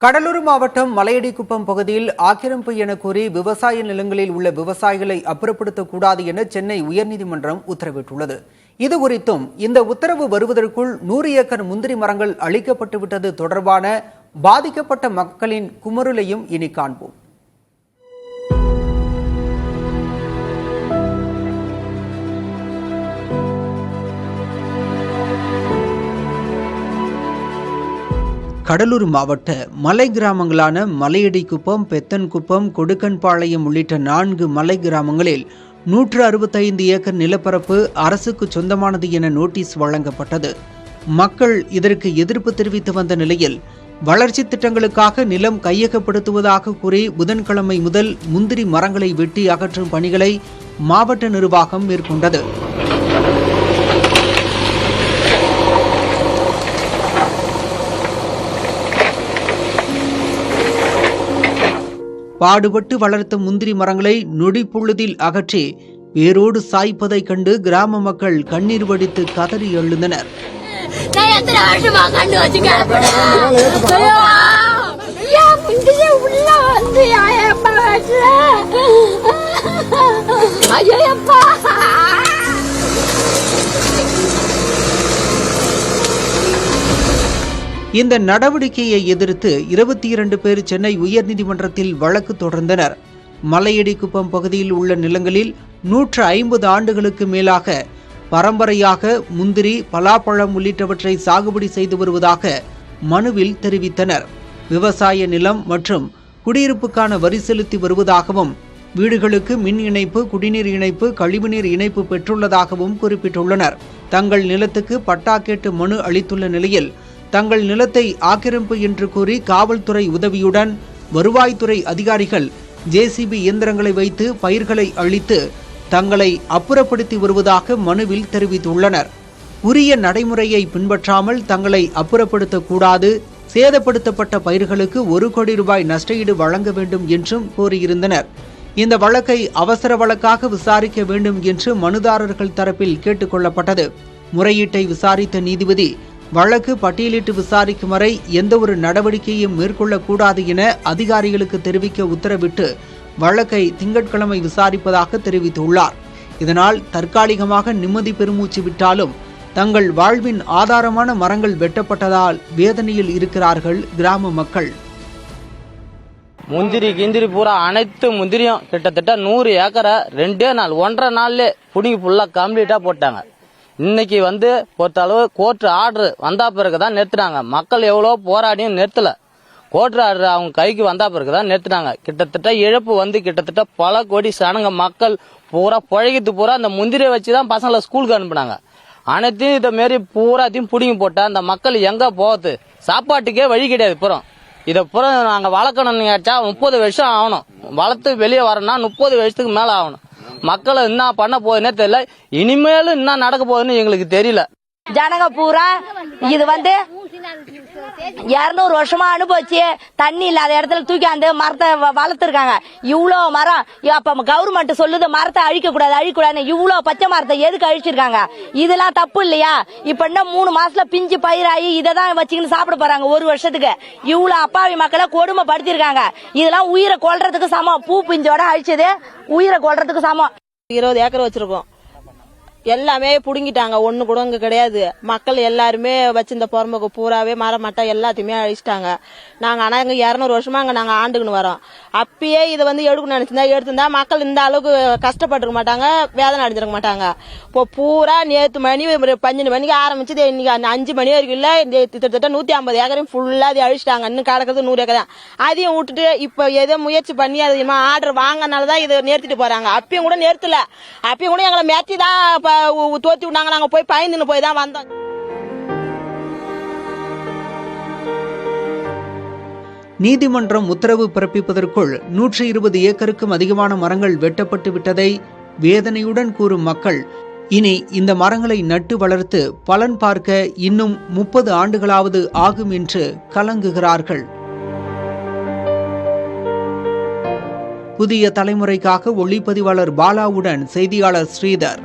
கடலூர் மாவட்டம் மலையடிக்குப்பம் பகுதியில் ஆக்கிரமிப்பு என கூறி விவசாய நிலங்களில் உள்ள விவசாயிகளை அப்புறப்படுத்தக்கூடாது என சென்னை உயர்நீதிமன்றம் உத்தரவிட்டுள்ளது. இதுகுறித்தும் இந்த உத்தரவு வருவதற்குள் 100 ஏக்கர் முந்திரி மரங்கள் அளிக்கப்பட்டுவிட்டது தொடர்பான பாதிக்கப்பட்ட மக்களின் குமுறலையும் இனி காண்போம். கடலூர் மாவட்ட மலை கிராமங்களான மலையடிக்குப்பம், பெத்தன்குப்பம், கொடுக்கன்பாளையம் உள்ளிட்ட 4 மலை கிராமங்களில் 165 ஏக்கர் நிலப்பரப்பு அரசுக்கு சொந்தமானது என நோட்டீஸ் வழங்கப்பட்டது. மக்கள் இதற்கு எதிர்ப்பு தெரிவித்து வந்த நிலையில் வளர்ச்சி திட்டங்களுக்காக நிலம் கையகப்படுத்துவதாக கூறி புதன்கிழமை முதல் முந்திரி மரங்களை வெட்டி அகற்றும் பணிகளை மாவட்ட நிர்வாகம் மேற்கொண்டது. பாடுபட்டு வளர்த்த முந்திரி மரங்களை நொடி பொழுதில் அகற்றி வேரோடு சாய்ப்பதை கண்டு கிராம மக்கள் கண்ணீர் வடித்து கதறி எழுந்தனர். இந்த நடவடிக்கையை எதிர்த்து 22 பேர் சென்னை உயர்நீதிமன்றத்தில் வழக்கு தொடர்ந்தனர். மலையடிக்குப்பம் பகுதியில் உள்ள நிலங்களில் 150 ஆண்டுகளுக்கு மேலாக பரம்பரையாக முந்திரி, பலாப்பழம் உள்ளிட்டவற்றை சாகுபடி செய்து வருவதாக மனுவில் தெரிவித்தனர். விவசாய நிலம் மற்றும் குடியிருப்புக்கான வரி செலுத்தி வருவதாகவும் வீடுகளுக்கு மின் இணைப்பு, குடிநீர் இணைப்பு, கழிவுநீர் இணைப்பு பெற்றுள்ளதாகவும் குறிப்பிட்டுள்ளனர். தங்கள் நிலத்துக்கு பட்டா கேட்டு மனு அளித்துள்ள நிலையில் தங்கள் நிலத்தை ஆக்கிரமிப்பு என்று கூறி காவல்துறை உதவியுடன் வருவாய்த்துறை அதிகாரிகள் ஜேசிபி இயந்திரங்களை வைத்து பயிர்களை அழித்து தங்களை அப்புறப்படுத்தி வருவதாக மனுவில் தெரிவித்துள்ளனர். உரிய நடைமுறையை பின்பற்றாமல் தங்களை அப்புறப்படுத்தக்கூடாது, சேதப்படுத்தப்பட்ட பயிர்களுக்கு 1 கோடி ரூபாய் நஷ்டஈடு வழங்க வேண்டும் என்றும் கோரியிருந்தனர். இந்த வழக்கை அவசர வழக்காக விசாரிக்க வேண்டும் என்று மனுதாரர்கள் தரப்பில் கேட்டுக் கொள்ளப்பட்டது. முறையீட்டை விசாரித்த நீதிபதி வழக்கு பட்டியலிட்டு விசாரிக்கும் வரை எந்தவொரு நடவடிக்கையும் மேற்கொள்ளக்கூடாது என அதிகாரிகளுக்கு தெரிவிக்க உத்தரவிட்டு வழக்கை திங்கட்கிழமை விசாரிப்பதாக தெரிவித்துள்ளார். இதனால் தற்காலிகமாக நிம்மதி பெருமூச்சு விட்டாலும் தங்கள் வாழ்வின் ஆதாரமான மரங்கள் வெட்டப்பட்டதால் வேதனையில் இருக்கிறார்கள் கிராம மக்கள். முந்திரி கிந்திரி பூரா அனைத்து முந்திரியும் கிட்டத்தட்ட 100 ஏக்கரை 2 நாள் 1.5 நாள்ல புடிங்கி ஃபுல்லா கம்ப்ளீட்டா போட்டாங்க. இன்னைக்கு பொறுத்த அளவு கோர்ட் ஆர்டர் வந்தா பிறகுதான் நிறுத்தினாங்க. மக்கள் எவ்வளோ போராடியும் நிறுத்தல. கோர்ட் ஆர்டர் அவங்க கைக்கு வந்தா பிறகுதான் நிறுத்தினாங்க. கிட்டத்தட்ட இழப்பு கிட்டத்தட்ட பல கோடி சனங்க மக்கள் பூரா பழகிட்டு பூரா அந்த முந்திரியை வச்சுதான் பசங்களை ஸ்கூலுக்கு அனுப்புனாங்க. அனைத்தையும் இதை மாரி பூராத்தையும் புடிங்கி போட்டா அந்த மக்கள் எங்க போகுது? சாப்பாட்டுக்கே வழி கிடையாது. இதை புறம் நாங்க வளர்க்கணும்னு கேட்டா 30 வருஷம் ஆகணும். வளர்த்து வெளியே வரணும்னா 30 வருஷத்துக்கு மேல ஆகணும். மக்களை என்ன பண்ண போகுதுன்னே தெரியல. இனிமேலும் என்ன நடக்க போகுதுன்னு எங்களுக்கு தெரியல. ஜனங்க பூரா இது 200 வருஷமா அனுபவிச்சு தண்ணி இல்லாத இடத்துல தூக்கி அந்த மரத்தை வளர்த்துருக்காங்க. இவ்வளவு மரம் அப்ப கவர்மெண்ட் சொல்லுது மரத்தை அழிக்கூடாது. இவ்வளவு பச்சை மரத்தை எதுக்கு அழிச்சிருக்காங்க? இதெல்லாம் தப்பு இல்லையா? இப்ப இன்னும் 3 மாசத்துல பிஞ்சு பயிராகி இதான் வச்சுக்கின்னு சாப்பிட போறாங்க 1 வருஷத்துக்கு. இவ்வளவு அப்பாவி மக்களை கொடுமைப்படுத்திருக்காங்க. இதெல்லாம் உயிரை கொல்றதுக்கு சமம். பூ பிஞ்சோட அழிச்சது உயிரை கொல்றதுக்கு சமம். 20 ஏக்கர் வச்சிருக்கோம். எல்லாமே புடுங்கிட்டாங்க. ஒண்ணு கூட இங்க கிடையாது. மக்கள் எல்லாருமே வச்சிருந்த பொறம்புக்கு பூராவே மரம் மட்டை எல்லாத்தையுமே அழிச்சிட்டாங்க. ஆனா இங்க 200 வருஷமா நாங்க ஆண்டுக்குன்னு வரோம். அப்பயே இதை எடுக்கணும்னு நினைச்சிருந்தா எடுத்திருந்தா மக்கள் இந்த அளவுக்கு கஷ்டப்பட்டுருக்க மாட்டாங்க, வேதனை அடைஞ்சிருக்க மாட்டாங்க. இப்போ பூரா நேத்து மணி 12 மணிக்கு ஆரம்பிச்சது இன்னைக்கு 5 மணி வரைக்கும் இல்ல. கிட்டத்தட்ட 150 ஏக்கரையும் ஃபுல்லா அதை அழிச்சிட்டாங்க. இன்னும் கிடக்கிறது 100 ஏக்கர் தான். அதையும் விட்டுட்டு இப்ப ஏதோ முயற்சி பண்ணி அது ஆர்டர் வாங்கினாலதான் இதை நிறுத்திட்டு போறாங்க. அப்பயும் கூட நிறுத்தல. அப்பயும் கூட எங்களை மெத்தி தான் தோத்தி விட்டாங்க. நாங்க போய் பயந்துன்னு போய் தான் வந்தோம். நீதிமன்றம் உத்தரவு பிறப்பிப்பதற்குள் 120 ஏக்கருக்கும் அதிகமான மரங்கள் வெட்டப்பட்டு விட்டதை வேதனையுடன் கூறும் மக்கள் இனி இந்த மரங்களை நட்டு வளர்த்து பலன் பார்க்க இன்னும் 30 ஆண்டுகளாவது ஆகும் என்று கலங்குகிறார்கள். புதிய தலைமுறைக்காக ஒளிப்பதிவாளர் பாலாவுடன் செய்தியாளர் ஸ்ரீதர்.